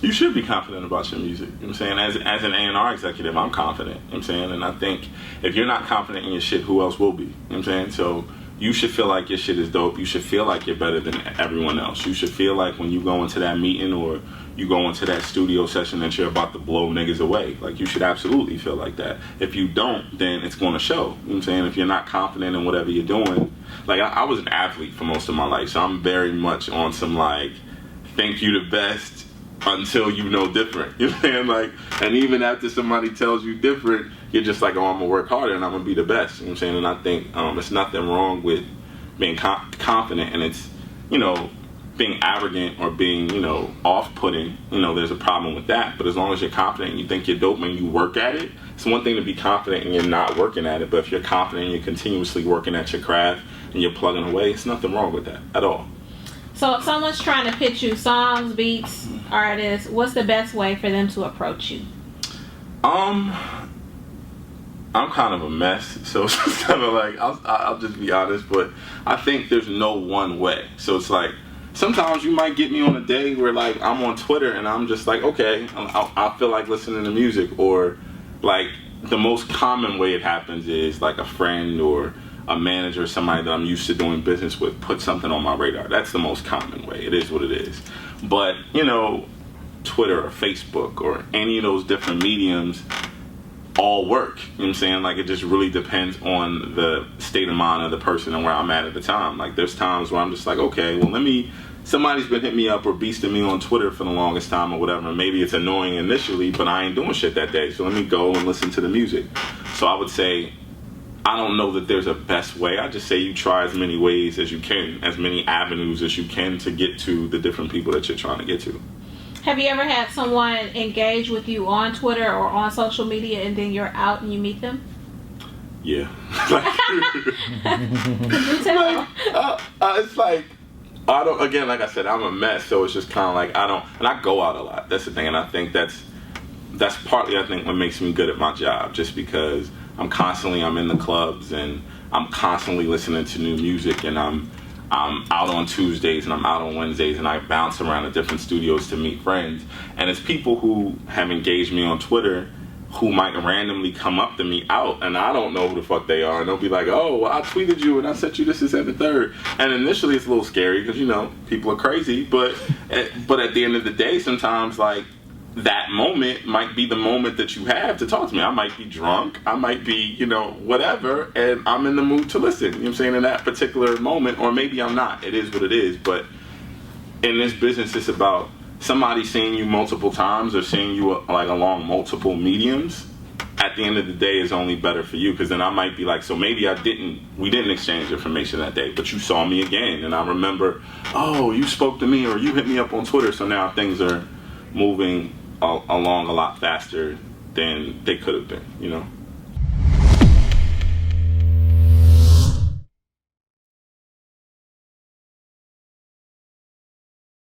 You should be confident about your music. You know what I'm saying? As an A&R executive, I'm confident. You know what I'm saying? And I think if you're not confident in your shit, who else will be? You know what I'm saying? So you should feel like your shit is dope. You should feel like you're better than everyone else. You should feel like when you go into that meeting or you go into that studio session that you're about to blow niggas away. Like, you should absolutely feel like that. If you don't, then it's going to show. You know what I'm saying? If you're not confident in whatever you're doing. Like, I was an athlete for most of my life, so I'm very much on some, like, think you the best until you know different. You know what I'm saying? Like, and even after somebody tells you different, you're just like, oh, I'm going to work harder and I'm going to be the best. You know what I'm saying? And I think it's nothing wrong with being confident, and it's, you know, being arrogant or being, you know, off-putting, you know, there's a problem with that. But as long as you're confident and you think you're dope and you work at it, it's one thing to be confident and you're not working at it. But if you're confident and you're continuously working at your craft and you're plugging away, it's nothing wrong with that at all. So if someone's trying to pitch you songs, beats, artists, what's the best way for them to approach you? I'm kind of a mess, so it's kind of like, I'll just be honest, but I think there's no one way. So it's like, sometimes you might get me on a day where, like, I'm on Twitter and I'm just like, okay, I feel like listening to music. Or, like, the most common way it happens is, like, a friend or a manager or somebody that I'm used to doing business with put something on my radar. That's the most common way. It is what it is. But, you know, Twitter or Facebook or any of those different mediums all work. You know what I'm saying? Like, it just really depends on the state of mind of the person and where I'm at the time. Like, there's times where I'm just like, okay, well, somebody's been hitting me up or beasting me on Twitter for the longest time or whatever. Maybe it's annoying initially, but I ain't doing shit that day. So let me go and listen to the music. So I would say, I don't know that there's a best way. I just say you try as many ways as you can, as many avenues as you can to get to the different people that you're trying to get to. Have you ever had someone engage with you on Twitter or on social media and then you're out and you meet them? Yeah. It's like, I don't, again, like I said, I'm a mess, so it's just kind of like, and I go out a lot. That's the thing, and I think that's partly, I think, what makes me good at my job, just because I'm in the clubs and I'm constantly listening to new music, and I'm out on Tuesdays and I'm out on Wednesdays, and I bounce around to different studios to meet friends. And it's people who have engaged me on Twitter who might randomly come up to me out, and I don't know who the fuck they are, and they'll be like, oh, well, I tweeted you and I sent you this is 7/3. And initially it's a little scary because, you know, people are crazy, but at the end of the day, sometimes, like, that moment might be the moment that you have to talk to me. I might be drunk, I might be, you know, whatever, and I'm in the mood to listen, you know what I'm saying, in that particular moment, or maybe I'm not. It is what it is. But in this business, it's about somebody seeing you multiple times or seeing you like along multiple mediums. At the end of the day, is only better for you, because then I might be like, so maybe we didn't exchange information that day, but you saw me again, and I remember, oh, you spoke to me or you hit me up on Twitter, so now things are moving along a lot faster than they could have been, you know.